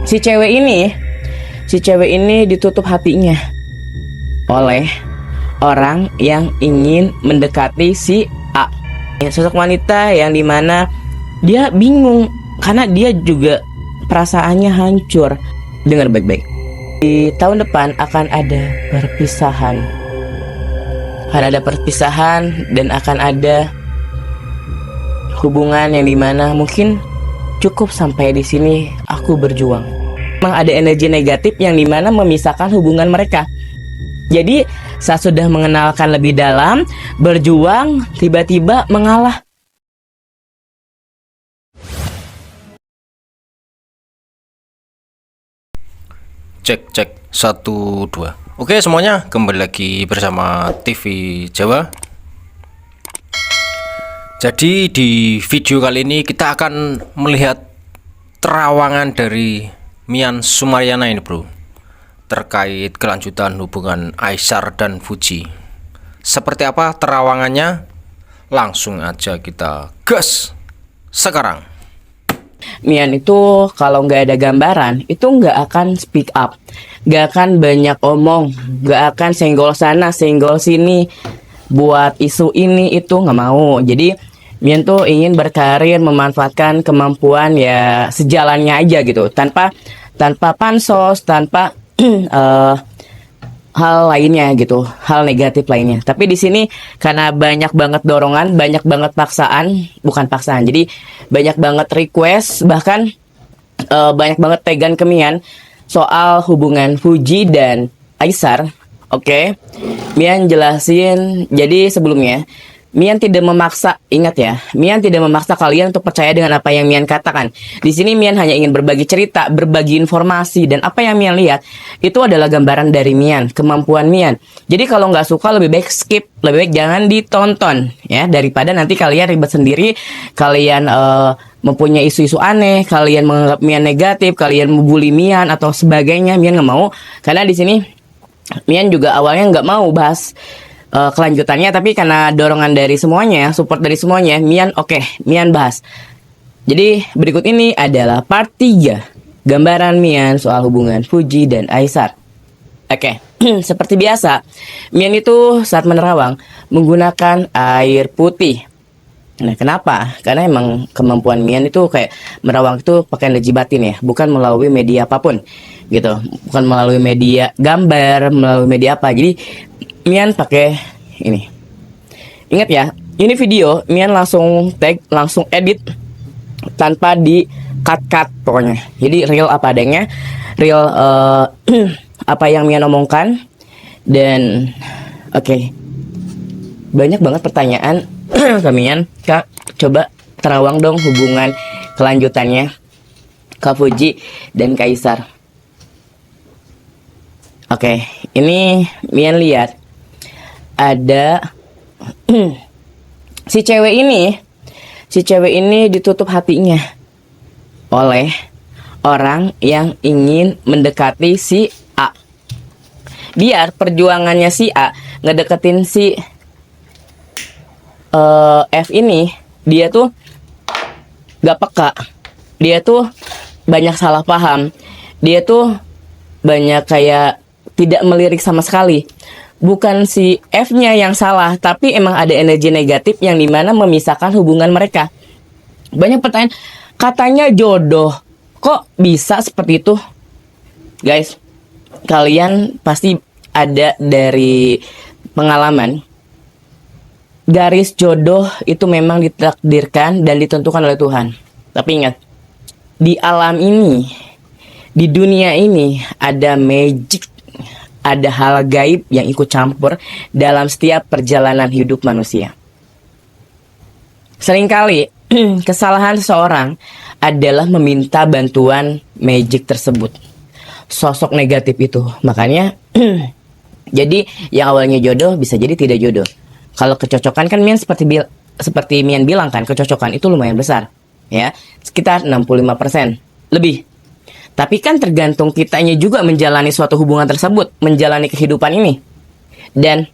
si cewek ini si cewek ini ditutup hatinya oleh orang yang ingin mendekati si A. Sosok wanita yang dimana dia bingung karena dia juga perasaannya hancur. Dengar baik-baik. Di tahun depan akan ada perpisahan. Akan ada perpisahan dan akan ada hubungan yang dimana mungkin cukup sampai di sini aku berjuang. Memang ada energi negatif yang dimana memisahkan hubungan mereka. Jadi saat sudah mengenalkan lebih dalam, berjuang, tiba-tiba mengalah. Cek cek 1 2. Oke semuanya, kembali lagi bersama TV Jawa. Jadi di video kali ini kita akan melihat terawangan dari Mian Sumaryana ini bro, terkait kelanjutan hubungan Aisar dan Fuji. Seperti apa terawangannya? Langsung aja kita gas sekarang. Mian itu kalau nggak ada gambaran itu nggak akan speak up, nggak akan banyak omong, nggak akan senggol sana senggol sini buat isu ini itu nggak mau. Jadi Mian tuh ingin berkarir memanfaatkan kemampuan ya sejalannya aja gitu, tanpa pansos, tanpa hal lainnya gitu, hal negatif lainnya. Tapi di sini karena banyak banget dorongan, banyak banget paksaan, bukan paksaan. Jadi banyak banget request, bahkan banyak banget pegan ke Mian soal hubungan Fuji dan Aisar. Oke. Mian jelasin. Jadi sebelumnya Mian tidak memaksa, ingat ya, Mian tidak memaksa kalian untuk percaya dengan apa yang Mian katakan. Di sini Mian hanya ingin berbagi cerita, berbagi informasi, dan apa yang Mian lihat itu adalah gambaran dari Mian, kemampuan Mian. Jadi kalau nggak suka lebih baik skip, lebih baik jangan ditonton, ya, daripada nanti kalian ribet sendiri, kalian mempunyai isu-isu aneh, kalian menganggap Mian negatif, kalian membuli Mian atau sebagainya. Mian nggak mau, karena di sini Mian juga awalnya nggak mau bahas kelanjutannya, tapi karena dorongan dari semuanya, support dari semuanya, Mian Mian bahas. Jadi berikut ini adalah part 3 gambaran Mian soal hubungan Fuji dan Aisar. Seperti biasa, Mian itu saat menerawang menggunakan air putih. Nah, kenapa? Karena emang kemampuan Mian itu kayak merawang itu pakai energi batin ya, bukan melalui media apapun gitu, bukan melalui media gambar, melalui media apa. Jadi Mian pakai ini. Ingat ya, ini video Mian langsung tag, langsung edit tanpa di cut pokoknya. Jadi real apa adanya, real apa yang Mian omongkan. Dan banyak banget pertanyaan ke Mian, Kak, coba terawang dong hubungan kelanjutannya Kak Fuji dan Kaisar. Ini Mian lihat ada si cewek ini ditutup hatinya oleh orang yang ingin mendekati si A. Biar perjuangannya si A ngedeketin si F ini, dia tuh gak peka, dia tuh banyak salah paham, dia tuh banyak kayak tidak melirik sama sekali. Bukan si F-nya yang salah, tapi emang ada energi negatif yang dimana memisahkan hubungan mereka. Banyak pertanyaan, katanya jodoh, kok bisa seperti itu? Guys, kalian pasti ada dari pengalaman. Garis jodoh itu memang ditakdirkan dan ditentukan oleh Tuhan. Tapi ingat, di alam ini, di dunia ini ada magic, ada hal gaib yang ikut campur dalam setiap perjalanan hidup manusia. Seringkali kesalahan seseorang adalah meminta bantuan magic tersebut, sosok negatif itu. Makanya jadi yang awalnya jodoh bisa jadi tidak jodoh. Kalau kecocokan kan Mian seperti Mian bilang kan, kecocokan itu lumayan besar, ya, sekitar 65% lebih. Tapi kan tergantung kitanya juga menjalani suatu hubungan tersebut, menjalani kehidupan ini. Dan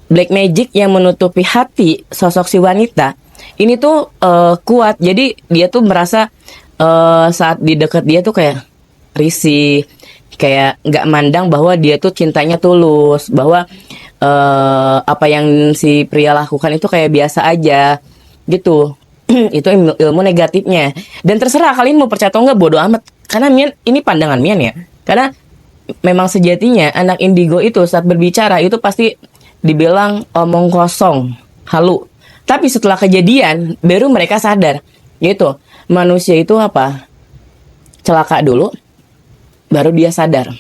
black magic yang menutupi hati sosok si wanita ini tuh kuat. Jadi dia tuh merasa saat di deket dia tuh kayak risih, kayak nggak mandang bahwa dia tuh cintanya tulus, bahwa apa yang si pria lakukan itu kayak biasa aja gitu. Itu ilmu negatifnya. Dan terserah kalian mau percaya atau nggak, bodo amat. Karena Mian, ini pandangan Mian ya. Karena memang sejatinya anak indigo itu saat berbicara itu pasti dibilang omong kosong, halu. Tapi setelah kejadian baru mereka sadar, gitu. Manusia itu apa? Celaka dulu, baru dia sadar.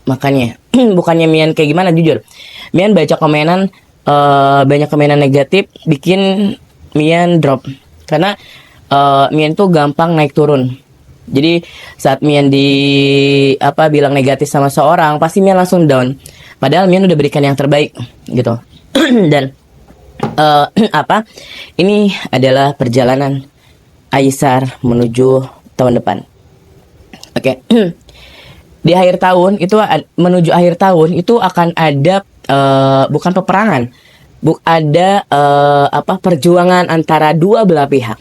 Makanya bukannya Mian kayak gimana, jujur Mian baca komenan, banyak komenan negatif bikin Mian drop. Karena Mian tuh gampang naik turun. Jadi saat Mian bilang negatif sama seorang, pasti Mian langsung down. Padahal Mian udah berikan yang terbaik gitu. Dan ini adalah perjalanan Aisar menuju tahun depan. Oke. Di akhir tahun itu, menuju akhir tahun itu akan ada bukan peperangan, ada perjuangan antara dua belah pihak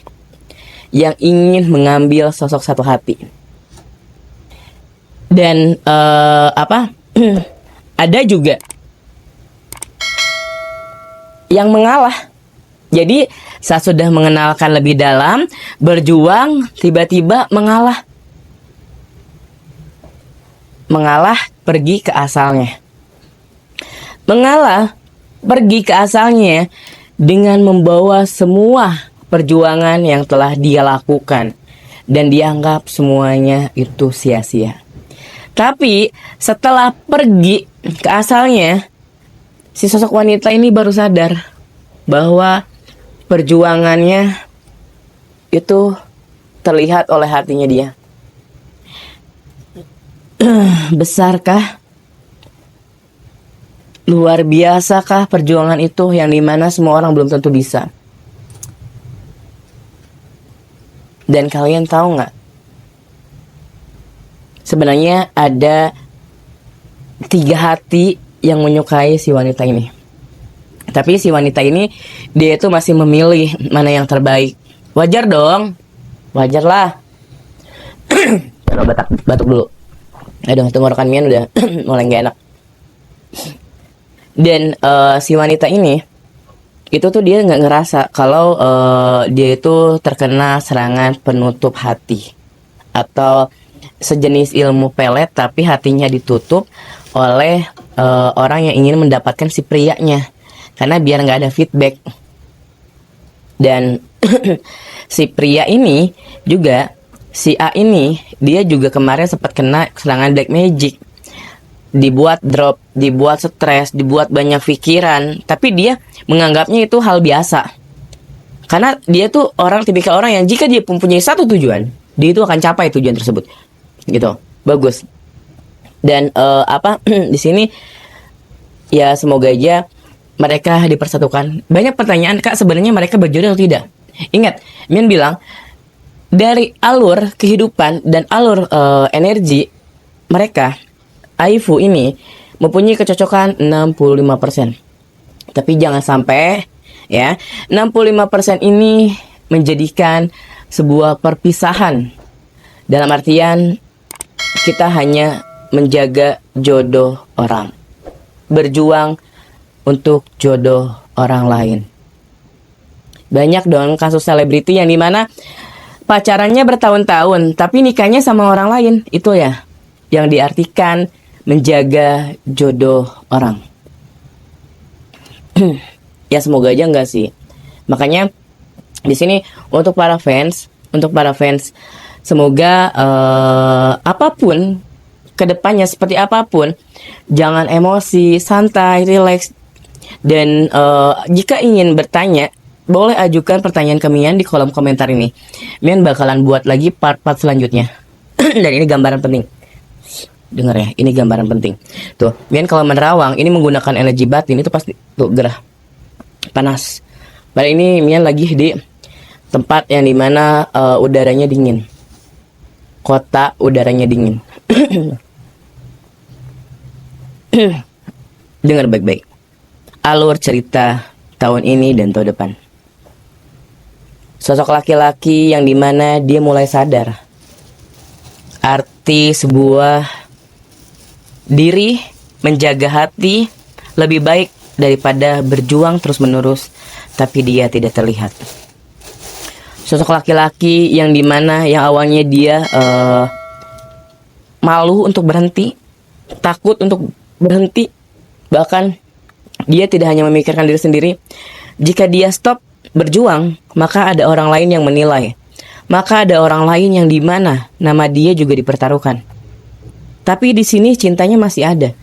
yang ingin mengambil sosok satu hati. Dan ada juga yang mengalah. Jadi saat sudah mengenalkan lebih dalam, berjuang, tiba-tiba mengalah. Mengalah pergi ke asalnya. Mengalah pergi ke asalnya dengan membawa semua perjuangan yang telah dia lakukan dan dianggap semuanya itu sia-sia. Tapi setelah pergi ke asalnya, si sosok wanita ini baru sadar bahwa perjuangannya itu terlihat oleh hatinya dia. Besarkah? Luar biasakah perjuangan itu yang dimana semua orang belum tentu bisa? Dan kalian tahu nggak? Sebenarnya ada 3 hati yang menyukai si wanita ini. Tapi si wanita ini, dia itu masih memilih mana yang terbaik. Wajar dong. Wajar lah. Coba batuk dulu. Aduh, tenggorokan Mian udah mulai gak enak. Dan si wanita ini, itu tuh dia gak ngerasa kalau dia itu terkena serangan penutup hati. Atau sejenis ilmu pelet tapi hatinya ditutup oleh orang yang ingin mendapatkan si prianya. Karena biar gak ada feedback. Dan si pria ini juga, si A ini, dia juga kemarin sempat kena serangan black magic. Dibuat drop, dibuat stres, dibuat banyak pikiran. Tapi dia menganggapnya itu hal biasa. Karena dia tuh tipikal orang yang jika dia mempunyai satu tujuan, dia itu akan capai tujuan tersebut. Gitu, bagus. Dan di sini ya semoga aja mereka dipersatukan. Banyak pertanyaan, Kak, sebenarnya mereka berjodoh atau tidak? Ingat, Mian bilang dari alur kehidupan dan alur energi mereka, Aifu ini mempunyai kecocokan 65%. Tapi jangan sampai ya 65% ini menjadikan sebuah perpisahan. Dalam artian kita hanya menjaga jodoh orang, berjuang untuk jodoh orang lain. Banyak dong kasus selebriti yang dimana pacarannya bertahun-tahun, tapi nikahnya sama orang lain. Itu ya yang diartikan menjaga jodoh orang. Ya semoga aja enggak sih. Makanya di sini untuk para fans, semoga apapun kedepannya seperti apapun, jangan emosi, santai, relax. Dan jika ingin bertanya, boleh ajukan pertanyaan ke Mian di kolom komentar ini. Mian bakalan buat lagi part-part selanjutnya. Dan ini gambaran penting. Dengar ya, ini gambaran penting. Tuh, Mian kalau menerawang, ini menggunakan energi batin, itu pasti tuh gerah, panas. Padahal ini Mian lagi di tempat yang dimana udaranya dingin. Kota udaranya dingin. Dengar baik-baik alur cerita tahun ini dan tahun depan. Sosok laki-laki yang dimana dia mulai sadar arti sebuah diri, menjaga hati lebih baik daripada berjuang terus-menerus tapi dia tidak terlihat. Sosok laki-laki yang dimana yang awalnya dia malu untuk berhenti, takut untuk berhenti, bahkan dia tidak hanya memikirkan diri sendiri. Jika dia stop berjuang, maka ada orang lain yang menilai. Maka ada orang lain yang dimana nama dia juga dipertaruhkan. Tapi di sini cintanya masih ada.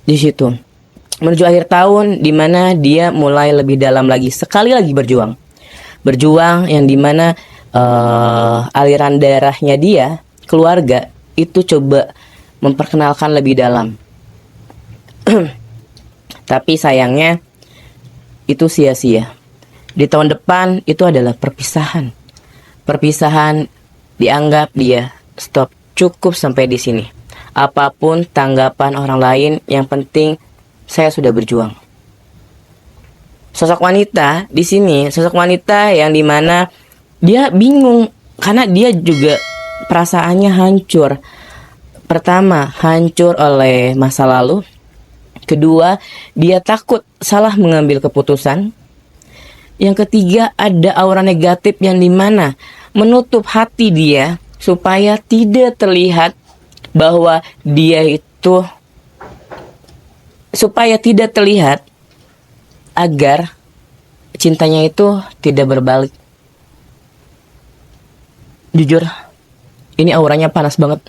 Di situ. Menuju akhir tahun dimana dia mulai lebih dalam lagi. Sekali lagi berjuang. Berjuang yang dimana aliran darahnya dia, keluarga, itu coba memperkenalkan lebih dalam. Tapi sayangnya itu sia-sia. Di tahun depan itu adalah perpisahan. Perpisahan dianggap dia stop, cukup sampai di sini. Apapun tanggapan orang lain, yang penting saya sudah berjuang. Sosok wanita di sini, sosok wanita yang dimana dia bingung karena dia juga perasaannya hancur. Pertama, hancur oleh masa lalu. Kedua, dia takut salah mengambil keputusan. Yang ketiga, ada aura negatif yang dimana menutup hati dia supaya tidak terlihat bahwa dia itu, supaya tidak terlihat agar cintanya itu tidak berbalik. Jujur, ini auranya panas banget.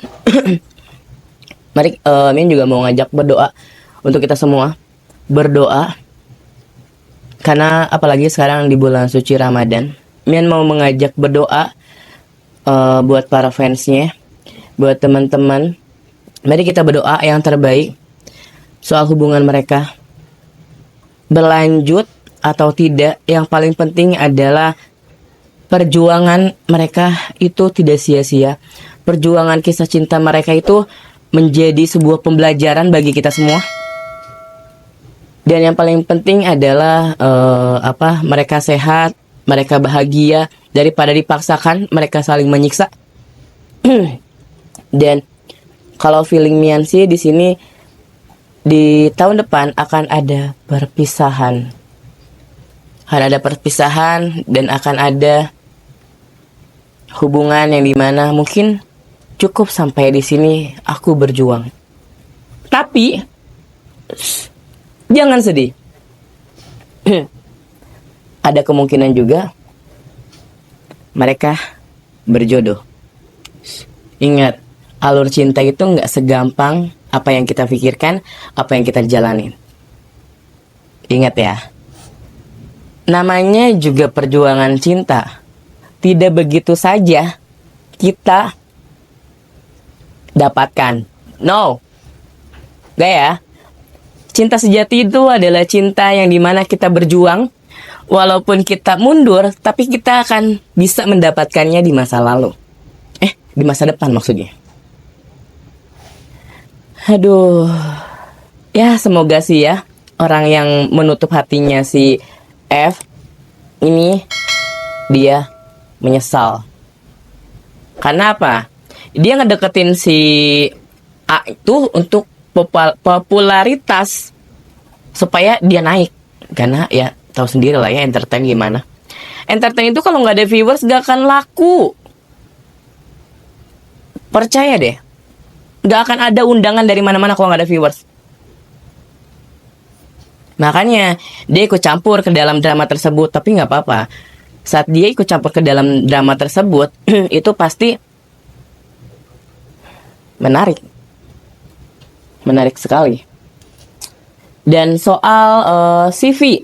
Mari, Min juga mau ngajak berdoa untuk kita semua. Berdoa karena apalagi sekarang di bulan suci Ramadan, Mian mau mengajak berdoa buat para fansnya, buat teman-teman. Mari kita berdoa yang terbaik soal hubungan mereka. Berlanjut atau tidak, yang paling penting adalah perjuangan mereka itu tidak sia-sia. Perjuangan kisah cinta mereka itu menjadi sebuah pembelajaran bagi kita semua. Dan yang paling penting adalah mereka sehat, mereka bahagia daripada dipaksakan mereka saling menyiksa. Dan kalau feeling Mian sih di sini di tahun depan akan ada perpisahan. Akan ada perpisahan dan akan ada hubungan yang dimana mungkin cukup sampai di sini aku berjuang. Tapi jangan sedih. Ada kemungkinan juga mereka berjodoh. Ingat, alur cinta itu nggak segampang apa yang kita pikirkan, apa yang kita jalanin. Ingat ya, namanya juga perjuangan cinta. Tidak begitu saja kita dapatkan. No, gak ya? Cinta sejati itu adalah cinta yang dimana kita berjuang, walaupun kita mundur, tapi kita akan bisa mendapatkannya di masa lalu. Di masa depan maksudnya. Aduh, ya semoga sih ya orang yang menutup hatinya si F ini dia menyesal. Karena apa? Dia ngedeketin si A itu untuk popularitas supaya dia naik. Karena ya tahu sendiri lah ya entertain gimana. Entertain itu kalau nggak ada viewers gak akan laku. Percaya deh, gak akan ada undangan dari mana-mana kalau gak ada viewers. Makanya dia ikut campur ke dalam drama tersebut. Tapi gak apa-apa. Saat dia ikut campur ke dalam drama tersebut itu pasti menarik. Menarik sekali. Dan soal CV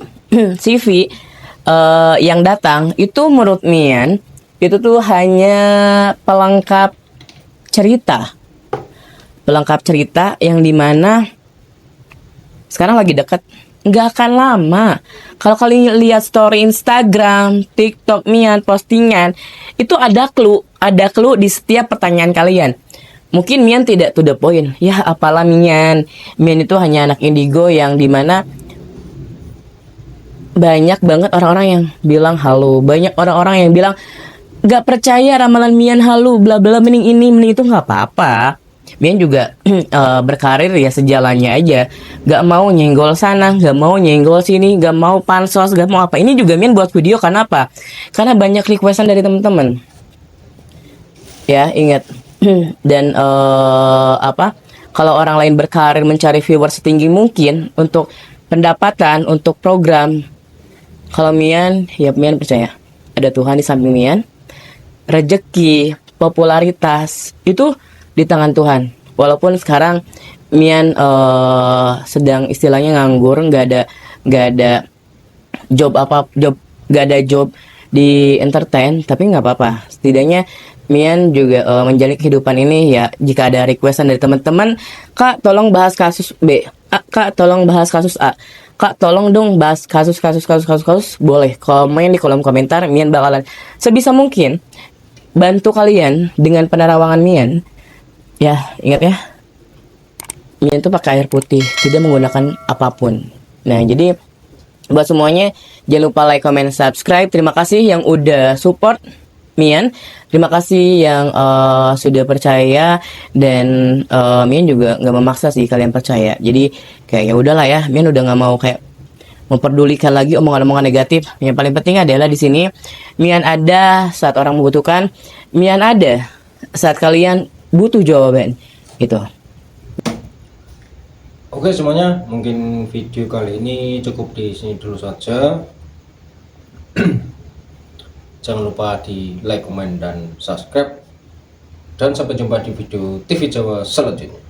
CV yang datang itu menurut Mian itu tuh hanya pelengkap cerita yang dimana sekarang lagi deket, nggak akan lama. Kalau kalian lihat story Instagram, TikTok Mian postingan itu ada clue di setiap pertanyaan kalian. Mungkin Mian tidak to the point, ya apalah Mian itu hanya anak indigo yang dimana banyak banget orang-orang yang bilang halu, banyak orang-orang yang bilang gak percaya ramalan Mian halu, bla bla, mending ini mending itu, nggak apa-apa. Mian juga berkarir ya sejalannya aja, gak mau nyenggol sana, gak mau nyenggol sini, gak mau pansos, gak mau apa. Ini juga Mian buat video karena apa? Karena banyak requestan dari teman-teman. Ya ingat. Dan apa? Kalau orang lain berkarir mencari viewer setinggi mungkin untuk pendapatan, untuk program, kalau Mian, ya Mian percaya ada Tuhan di samping Mian. Rezeki, popularitas itu di tangan Tuhan. Walaupun sekarang Mian sedang istilahnya nganggur, nggak ada nggak ada job di entertain, tapi nggak apa-apa. Setidaknya Mian juga menjalani kehidupan ini ya. Jika ada requestan dari teman-teman, Kak tolong bahas kasus B, Kak tolong bahas kasus A, Kak tolong dong bahas kasus, boleh komen di kolom komentar. Mian bakalan sebisa mungkin bantu kalian dengan penerawangan Mian. Ya ingat ya, Mian tuh pakai air putih, tidak menggunakan apapun. Nah jadi buat semuanya, jangan lupa like, comment, subscribe. Terima kasih yang udah support Mian. Terima kasih yang sudah percaya. Dan Mian juga nggak memaksa sih kalian percaya. Jadi kayak ya udahlah ya, Mian udah nggak mau kayak memperdulikan lagi omongan-omongan negatif. Yang paling penting adalah di sini Mian ada saat orang membutuhkan. Mian ada saat kalian butuh jawaban. Gitu. Oke semuanya, mungkin video kali ini cukup di sini dulu saja. Jangan lupa di like, comment, dan subscribe. Dan sampai jumpa di video TV Jawa selanjutnya.